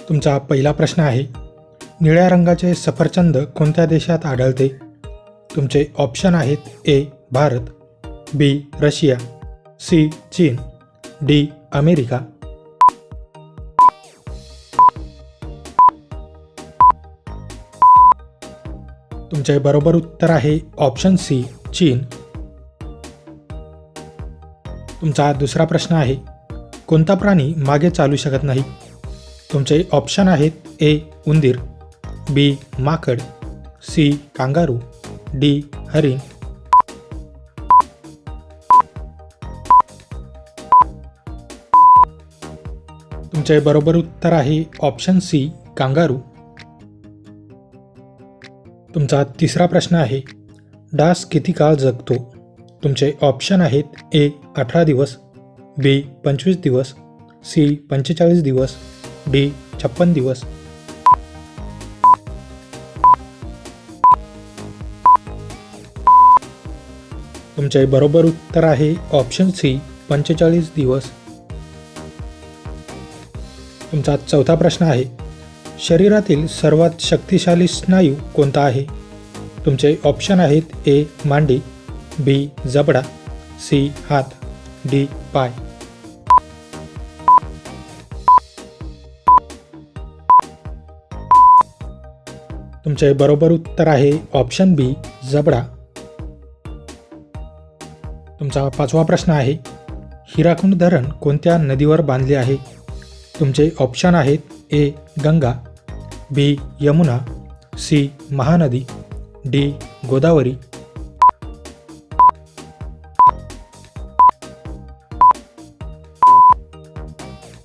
तुमचा पहिला प्रश्न आहे, निळ्या रंगाचे सफरचंद कोणत्या देशात आढळते? तुमचे ऑप्शन आहेत ए भारत, बी रशिया, सी चीन, डी अमेरिका. तुमचे बरोबर उत्तर आहे ऑप्शन सी चीन. तुमचा दुसरा प्रश्न आहे, कोणता प्राणी मागे चालू शकत नाही? तुमचे ऑप्शन आहेत ए उंदीर, बी माकड, सी कांगारू, डी हरिण. तुमचे बरोबर उत्तर आहे ऑप्शन सी कांगारू. तुमचा तिसरा प्रश्न आहे, डास किती काळ जगतो? तुमचे ऑप्शन आहेत ए 18 दिवस, बी 25 दिवस, सी 45 दिवस, डी 56 दिवस. तुमचे बरोबर उत्तर आहे ऑप्शन सी 45 दिवस. तुमचा चौथा प्रश्न आहे, शरीरातील सर्वात शक्तिशाली स्नायू कोणता आहे? तुमचे ऑप्शन आहेत ए मांडी, बी जबडा, सी हात, डी पाय. तुमचे बरोबर उत्तर आहे ऑप्शन बी जबडा. तुमचा पाचवा प्रश्न आहे, हिराकुंड धरण कोणत्या नदीवर बांधले आहे? तुमचे ऑप्शन आहेत ए गंगा, बी यमुना, सी महानदी, डी गोदावरी.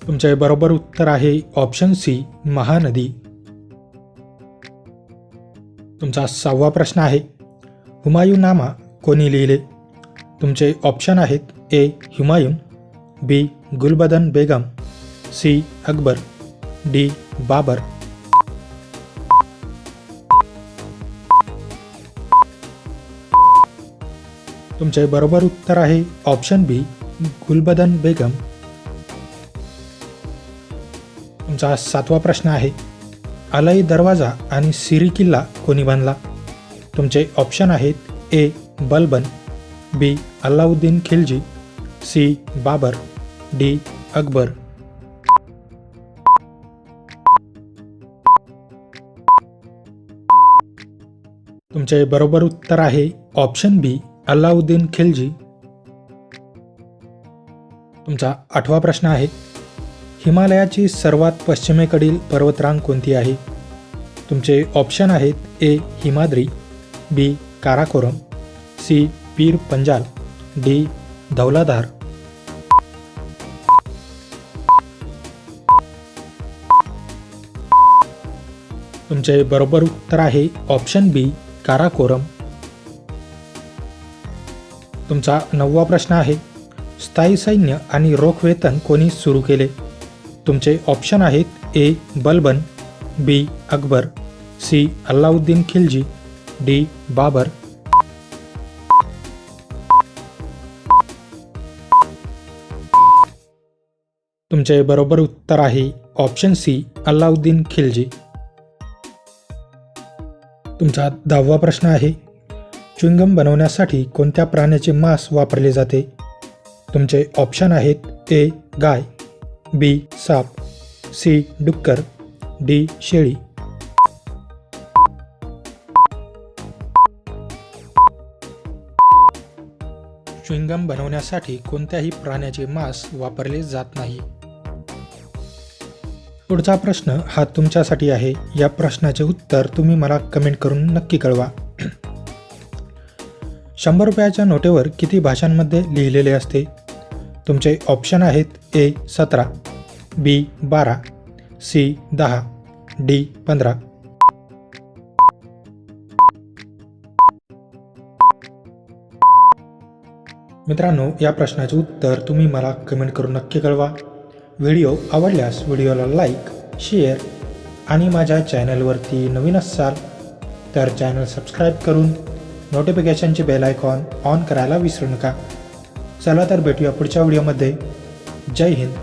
तुमचे बरोबर उत्तर आहे ऑप्शन सी महानदी. तुमचा सहावा प्रश्न आहे, हुमायूननामा कोणी लिहिले? तुमचे ऑप्शन आहेत ए हुमायून, बी गुलबदन बेगम, सी अकबर, डी बाबर. तुमचे बरोबर उत्तर आहे ऑप्शन बी गुलबदन बेगम. तुमचा सातवा प्रश्न आहे, अलाई दरवाजा आणि सिरी किल्ला कोणी बांधला? तुमचे ऑप्शन आहेत ए बलबन, बी अल्लाउद्दीन खिलजी, सी बाबर, डी अकबर. तुमचे बरोबर उत्तर आहे ऑप्शन बी अल्लाउद्दीन खिलजी. तुमचा आठवा प्रश्न आहे, हिमालयाची सर्वात पश्चिमेकडील पर्वतरांग कोणती आहे? तुमचे ऑप्शन आहेत ए हिमाद्री, बी काराकोरम, सी पीर पंजाल, डी धौलाधार. तुमचे बरोबर उत्तर आहे ऑप्शन बी काराकोरम. तुमचा नववा प्रश्न आहे, स्थायी सैन्य आणि रोख वेतन कोणी सुरू केले? तुमचे ऑप्शन आहेत ए बलबन, बी अकबर, सी अल्लाउद्दीन खिलजी, डी बाबर. तुमचे बरोबर उत्तर आहे ऑप्शन सी अल्लाउद्दीन खिलजी. तुमचा 10वा प्रश्न आहे, च्युइंगम बनवण्यासाठी कोणत्या प्राण्याचे मांस वापरले जाते? तुमचे ऑप्शन आहेत ए गाय, बी साप, सी डुक्कर, डी शेळी. च्युइंगम बनवण्यासाठी कोणत्याही प्राण्याचे मांस वापरले जात नाही. पुढचा प्रश्न हा तुमच्यासाठी आहे. या प्रश्नाचे उत्तर तुम्ही मला कमेंट करून नक्की कळवा. 100 रुपयाच्या नोटेवर किती भाषांमध्ये लिहिलेले असते? तुमचे ऑप्शन आहेत ए 17, बी 12, सी 10, डी 15. मित्रांनो, या प्रश्नाचे उत्तर तुम्ही मला कमेंट करून नक्की कळवा. व्हिडिओ आवडल्यास व्हिडिओला लाईक, शेअर आणि माझ्या चॅनलवरती नवीन असाल तर चॅनल सबस्क्राईब करून नोटिफिकेशनचे बेल आयकॉन ऑन करायला विसरू नका. चला तर भेटूया पुढच्या व्हिडिओमध्ये. जय हिंद.